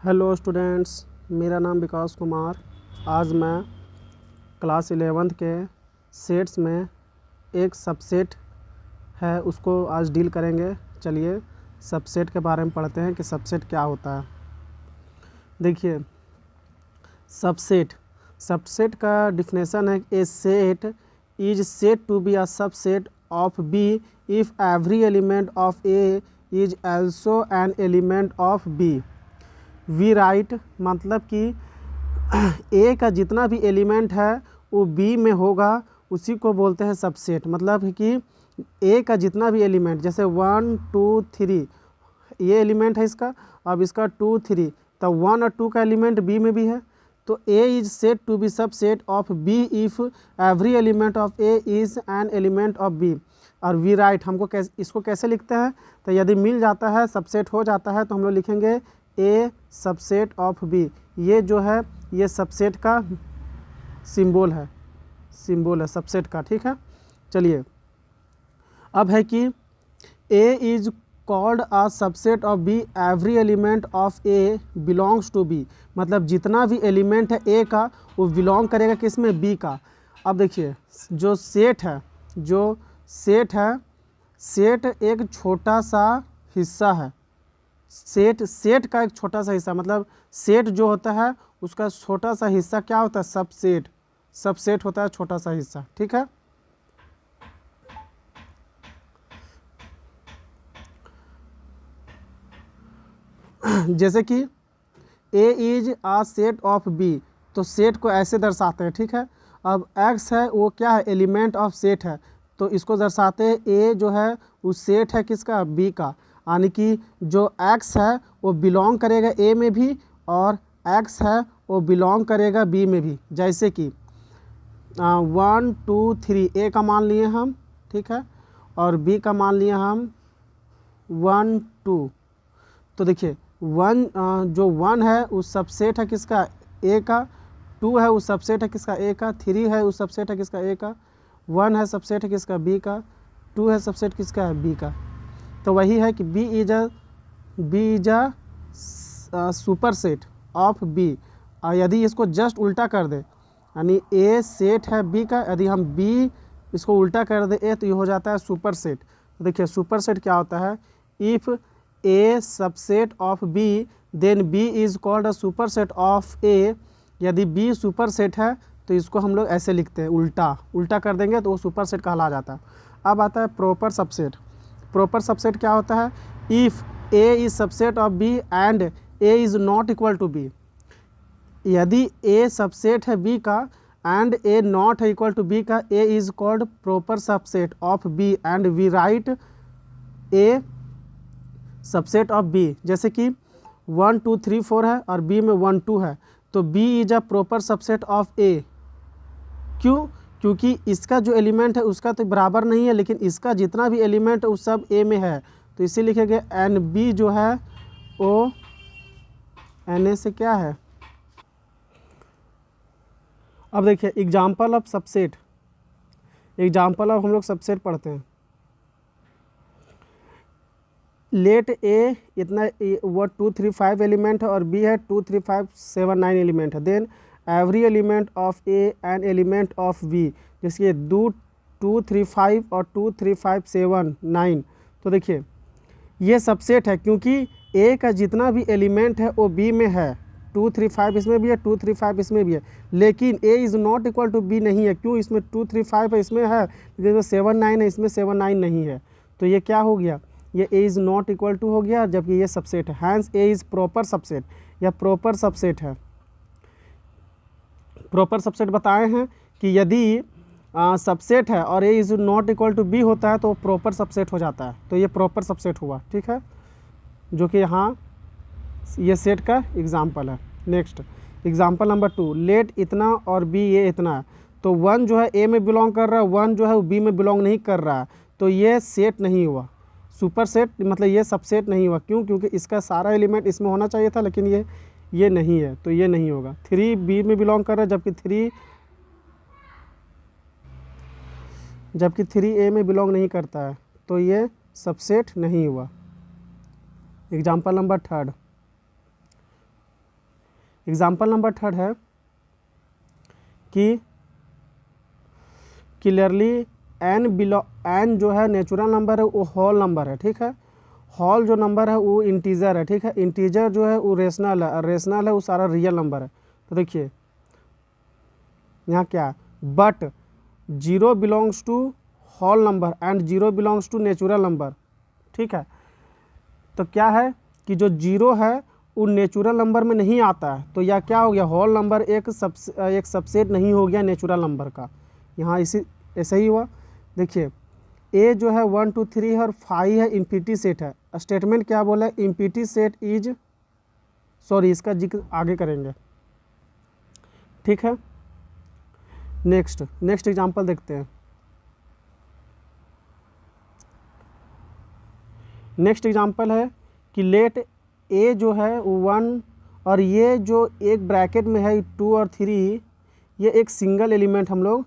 Hello students, मेरा नाम विकास कुमार। आज मैं क्लास 11th के सेट्स में एक सबसेट है उसको आज डील करेंगे। चलिए सबसेट के बारे में पढ़ते हैं कि सबसेट क्या होता है। देखिए, सबसेट का डिफिनेशन है A set is said to be a subset of B if every element of A is also an element of B. We write मतलब कि ए का जितना भी एलिमेंट है वो बी में होगा, उसी को बोलते हैं सबसेट। मतलब कि ए का जितना भी एलिमेंट, जैसे 1 2 3 ये एलिमेंट है इसका, अब इसका 2 3, तो 1 और 2 का एलिमेंट बी में भी है, तो A is said to be subset of B if every element of A is an element of B. और वी राइट हमको इसको कैसे लिखते हैं, तो यदि मिल जाता है, सबसेट हो जाता है, तो हम लोग लिखेंगे ए सबसेट ऑफ बी। ये जो है ये सबसेट का सिंबल है सबसेट का। ठीक है, चलिए अब है कि A is called a subset of B every element of A belongs to B. मतलब जितना भी एलिमेंट है ए का वो बिलोंग करेगा किस में, बी का। अब देखिए जो सेट है सेट एक छोटा सा हिस्सा है। सेट का एक छोटा सा हिस्सा, मतलब सेट जो होता है उसका छोटा सा हिस्सा क्या होता है, सबसेट होता है छोटा सा हिस्सा। ठीक है, जैसे कि A is a set of B, तो सेट को ऐसे दर्शाते हैं। ठीक है, अब एक्स है वो क्या है, एलिमेंट ऑफ सेट है, तो इसको दर्शाते हैं ए जो है वो सेट है किसका, बी का। यानी कि जो एक्स है वो बिलोंग करेगा ए में भी और एक्स है वो बिलोंग करेगा बी में भी। जैसे कि 1 2 3 ए का मान लिए हम, ठीक है, और बी का मान लिए हम 1 2। तो देखिए जो 1 है उस सबसेट है किसका, ए का। 2 है उस सबसेट है किसका, ए का। 3 है उस सबसेट है किसका, ए का। 1 है सबसेट है किसका, बी का। 2 है सबसेट किसका है, बी का। तो वही है कि B is a super set of B. यदि इसको जस्ट उल्टा कर दे, यानी ए सेट है बी का, यदि हम बी इसको उल्टा कर दे ए, तो ये हो जाता है सुपर सेट। तो देखिए सुपर सेट क्या होता है, if A subset of B then B is called a super set of A. यदि बी सुपर सेट है तो इसको हम लोग ऐसे लिखते हैं, उल्टा कर देंगे तो वो सुपर सेट कहला जाता है। अब आता है प्रॉपर सबसेट। प्रॉपर सबसेट क्या होता है, if A is subset of B and A is not equal to B. यदि ए सबसेट है बी का एंड ए नॉट है इक्वल टू बी का, A is called proper subset of B and we write A subset of B. जैसे कि 1 2 3 4 है और B में 1 2 है, तो B is a proper subset of A. क्यों, क्योंकि इसका जो एलिमेंट है उसका तो बराबर नहीं है, लेकिन इसका जितना भी एलिमेंट है वो सब ए में है, तो इसी लिखेंगे एन बी जो है वो एन ए से क्या है। अब देखिए example of subset, example of हम लोग सबसेट पढ़ते हैं। लेट ए इतना वो 2 3 5 एलिमेंट है और बी है 2 3 5 7 9 एलिमेंट है। Then every element of A and element of B, जैसे 2 3 5 और 2 3 5 7 9। तो देखिए ये सबसेट है क्योंकि ए का जितना भी एलिमेंट है वो बी में है। 2 3 5 इसमें भी है, 2 3 5 इसमें भी है, लेकिन A is not equal to B नहीं है। क्यों, इसमें 2 3 5 है, इसमें है, लेकिन 7 9 है, इसमें 7 9 नहीं है। तो ये क्या हो गया, ये A is not equal to हो गया, जबकि ये सबसेट है। Hence A is proper subset, या प्रॉपर सबसेट है। प्रॉपर सबसेट बताए हैं कि यदि सबसेट है और A is not equal to B होता है तो प्रॉपर सबसेट हो जाता है, तो ये प्रॉपर सबसेट हुआ। ठीक है, जो कि यहाँ ये सेट का एग्जाम्पल है। नेक्स्ट एग्जाम्पल नंबर 2, लेट इतना और बी ये इतना, तो 1 जो है ए में बिलोंग कर रहा है, 1 जो है वो बी में बिलोंग नहीं कर रहा है, तो ये सेट नहीं हुआ, सुपर सेट, मतलब ये सबसेट नहीं हुआ। क्यों, क्योंकि इसका सारा एलिमेंट इसमें होना चाहिए था, लेकिन ये नहीं है, तो ये नहीं होगा। 3 बी में बिलोंग कर रहा है, जबकि 3 ए में बिलोंग नहीं करता है, तो ये सबसेट नहीं हुआ। एग्जाम्पल नंबर 3, एग्जाम्पल नंबर 3 है कि क्लियरली एन जो है नेचुरल नंबर है, वो होल नंबर है, ठीक है। होल जो नंबर है वो इंटीजर है, ठीक है। इंटीजर जो है वो रेशनल है, और रेशनल है वो सारा रियल नंबर है। तो देखिए यहाँ क्या, but 0 belongs to whole number and 0 belongs to natural number, ठीक है। तो क्या है कि जो 0 है वो नेचुरल नंबर में नहीं आता है, तो यह क्या हो गया, होल नंबर एक सबसेट नहीं हो गया नेचुरल नंबर का। यहाँ इसी ऐसा ही हुआ। देखिए ए जो है 1 2 3 है और 5 है, इम्पीटी सेट है। स्टेटमेंट क्या बोला है, इम्पीटी सेट इज, सॉरी इसका जिक्र आगे करेंगे, ठीक है। नेक्स्ट एग्जांपल देखते हैं। नेक्स्ट एग्जांपल है कि लेट ए जो है 1 और ये जो एक ब्रैकेट में है 2 और 3, ये एक सिंगल एलिमेंट हम लोग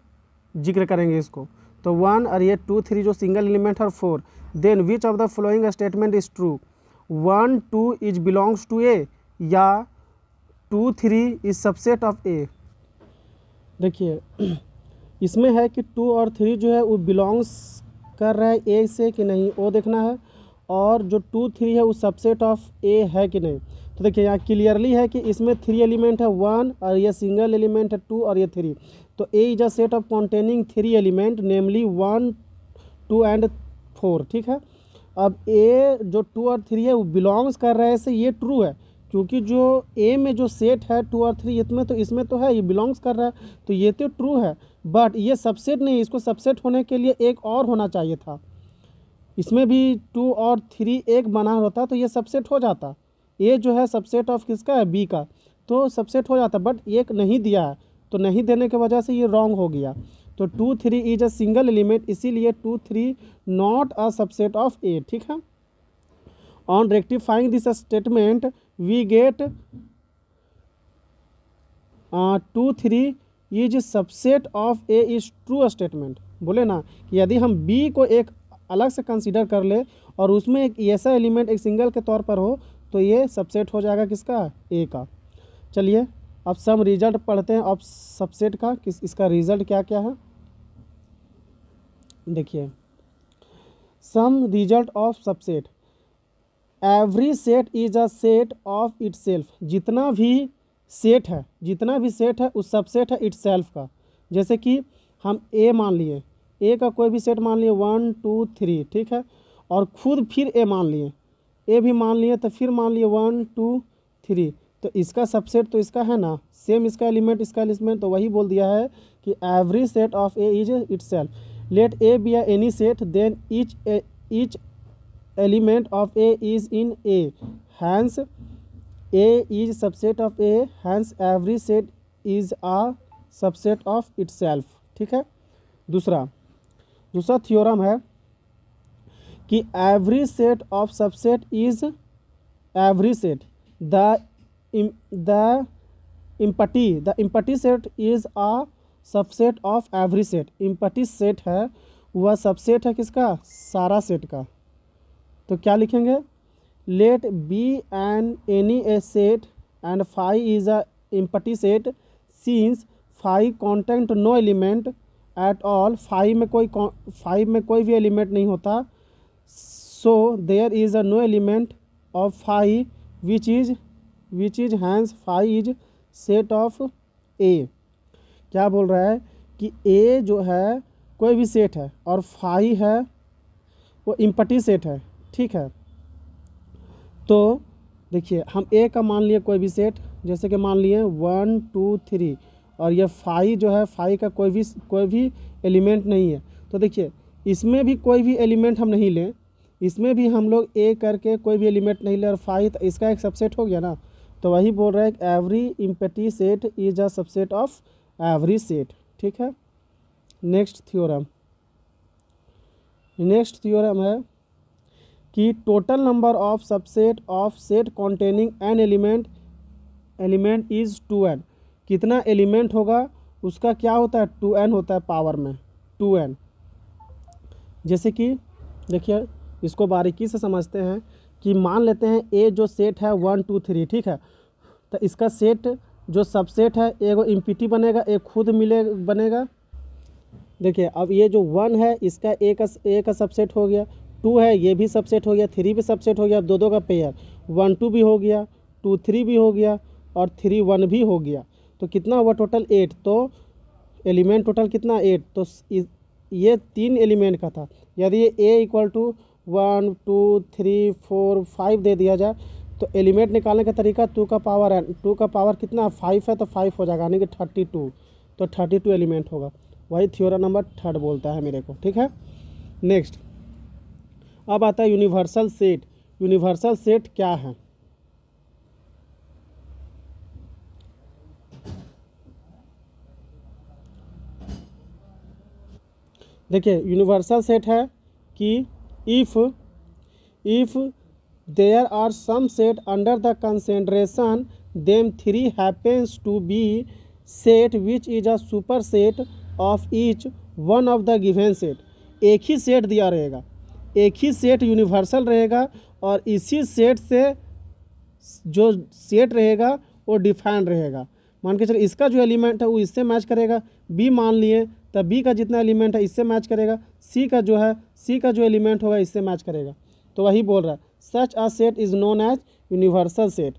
जिक्र करेंगे इसको। तो 1 और ये 2 3 जो सिंगल एलिमेंट है, और 4, then which of the following statement is true, 1 2 is belongs to A, या 2 3 इज सबसेट ऑफ ए। देखिए इसमें है कि 2 और 3 जो है वो बिलोंग्स कर रहा है ए से कि नहीं, वो देखना है, और जो 2 3 है वो सबसेट ऑफ ए है कि नहीं। तो देखिए यहाँ क्लियरली है कि इसमें 3 एलिमेंट है, 1 और ये सिंगल एलिमेंट है 2 और ये 3। तो A is a set of containing 3 element namely 1 2 and 4, ठीक है। अब ए जो 2 और 3 है वो बिलोंग्स कर रहा है से, ये ट्रू है, क्योंकि जो ए में जो सेट है 2 और 3 इसमें तो है, ये बिलोंग्स कर रहा है, तो ये तो ट्रू है। बट ये सबसेट नहीं, इसको सबसेट होने के लिए एक और होना चाहिए था। इसमें भी 2 और 3 एक बना होता तो ये सबसेट हो जाता। ए जो है सबसेट ऑफ किसका है, बी का, तो सबसेट हो जाता, बट एक नहीं दिया है, तो नहीं देने की वजह से ये रॉन्ग हो गया। तो 2 3 इज अ सिंगल एलिमेंट, इसीलिए 2 3 not a subset of A, ठीक है। On rectifying this statement we get 2 3 is subset of A is true statement. बोले ना कि यदि हम बी को एक अलग से कंसीडर कर ले और उसमें एक ऐसा एलिमेंट एक सिंगल के तौर पर हो, तो ये सबसेट हो जाएगा किसका, ए का। चलिए अब सम रिजल्ट पढ़ते हैं अब सबसेट का, इसका रिजल्ट क्या क्या है। देखिए some result of subset, every set is a set of itself. जितना भी सेट है उस सबसेट है इटसेल्फ का। जैसे कि हम ए मान लिए, ए का कोई भी सेट मान लिए 1 2 3, ठीक है, और खुद फिर ए मान लिए, ए भी मान लिए, तो फिर मान लिए 1 2 3, तो इसका सबसेट तो इसका है ना, सेम इसका एलिमेंट, तो वही बोल दिया है कि every set of A is itself. Let A B any set, then each element of A is in A, hence A is subset of A, hence every set is a subset of itself, ठीक है। दूसरा theorem है कि every set of subset is every set, the empty set is a subset of every set. Empty set है वह subset है किसका, सारा सेट का। तो क्या लिखेंगे, let be an any a set and phi is a empty set since phi content no element at all. Phi में कोई भी एलिमेंट नहीं होता, so there is a no element of phi which is hence phi is set of A. क्या बोल रहा है कि ए जो है कोई भी सेट है और फाई है वो इम्पटी सेट है, ठीक है। तो देखिए हम ए का मान लिए कोई भी सेट, जैसे कि मान लिए 1 2 3, और ये फाई जो है, फाई का कोई भी एलिमेंट नहीं है। तो देखिए इसमें भी कोई भी एलिमेंट हम नहीं लें, इसमें भी हम लोग ए करके कोई भी एलिमेंट नहीं ले, और फाई तो इसका एक सबसेट हो गया ना। तो वही बोल रहा है कि every empty set is a subset of every set, ठीक है। नेक्स्ट थ्योरम है कि total number of subset of set containing an element is 2n। कितना एलिमेंट होगा उसका क्या होता है, 2n होता है, पावर में 2n। जैसे कि देखिए इसको बारीकी से समझते हैं कि मान लेते हैं ए जो सेट है 1 2 3, ठीक है। तो इसका सेट जो सबसेट है एगो इम्पिटी बनेगा, एक खुद मिले बनेगा। देखिए अब ये जो 1 है इसका ए का सबसेट हो गया, 2 है ये भी सबसेट हो गया, 3 भी सबसेट हो गया, दो दो का पेयर, 1 2 भी हो गया, 2 3 भी हो गया और 3 1 भी हो गया। तो कितना हुआ टोटल 8। तो एलिमेंट टोटल कितना 8। तो ये 3 एलिमेंट का था। यदि ये ए इक्वल टू 1 2 3 4 5 दे दिया जाए तो एलिमेंट निकालने का तरीका 2 का पावर है, 2 का पावर कितना 5 है तो 5 हो जाएगा, यानी कि 32। तो 32 एलिमेंट होगा। वही थ्योरम नंबर 3 बोलता है मेरे को, ठीक है। नेक्स्ट अब आता है यूनिवर्सल सेट। यूनिवर्सल सेट क्या है? देखिए यूनिवर्सल सेट है कि if there are some set under the consideration them 3 happens to be set which is a super set of each one of the given set. एक ही set दिया रहेगा, एक ही सेट यूनिवर्सल रहेगा और इसी सेट से जो सेट रहेगा वो डिफाइन रहेगा। मान के चलिए इसका जो एलिमेंट है वो इससे मैच करेगा, बी मान लिए तब बी का जितना एलिमेंट है इससे मैच करेगा, सी का जो एलिमेंट होगा इससे मैच करेगा। तो वही बोल रहा है such a set is known as universal set.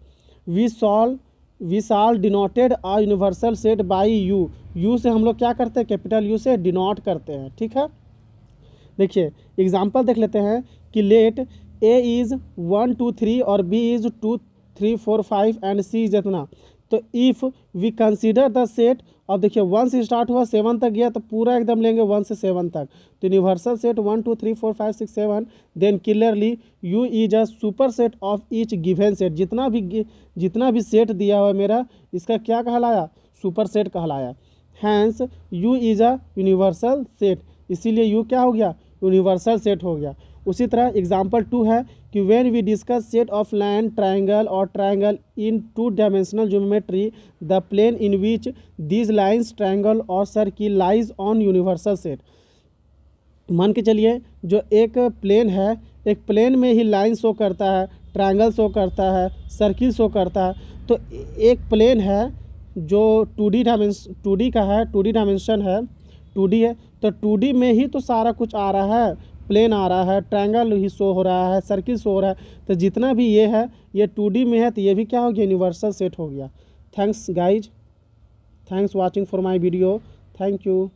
We shall denoted a universal set by U से हम लोग क्या करते हैं, कैपिटल यू से डिनोट करते हैं, ठीक है। देखिए एग्जाम्पल देख लेते हैं कि लेट ए इज़ 1 2 3 और B is 2 3 4 5 and C is इतना। तो if we consider the set, अब देखिए 1 से स्टार्ट हुआ 7 तक गया तो पूरा एकदम लेंगे 1 से 7 तक। तो universal set 1 2 3 4 5 6 7, then clearly U is a super set of each given set. जितना भी सेट दिया हुआ मेरा इसका क्या कहलाया, सुपर सेट कहलाया। Hence U is a universal set, इसीलिए यू क्या हो गया, यूनिवर्सल सेट हो गया। उसी तरह एग्जाम्पल 2 है कि when we discuss set of line triangle और triangle in 2 dimensional geometry the plane in which these lines triangle और circle lies on universal set. मान के चलिए जो एक प्लेन है, एक प्लेन में ही लाइन शो करता है, ट्राइंगल शो करता है, सर्किल शो करता है। तो एक प्लेन है जो 2D का है, 2D डायमेंशन है, 2D है, तो 2D में ही तो सारा कुछ आ रहा है, प्लेन आ रहा है, ट्रायंगल ही शो हो रहा है, सर्किल शो हो रहा है। तो जितना भी ये है ये 2D में है तो ये भी क्या हो गया, यूनिवर्सल सेट हो गया। Thanks guys, thanks watching for my video, thank you.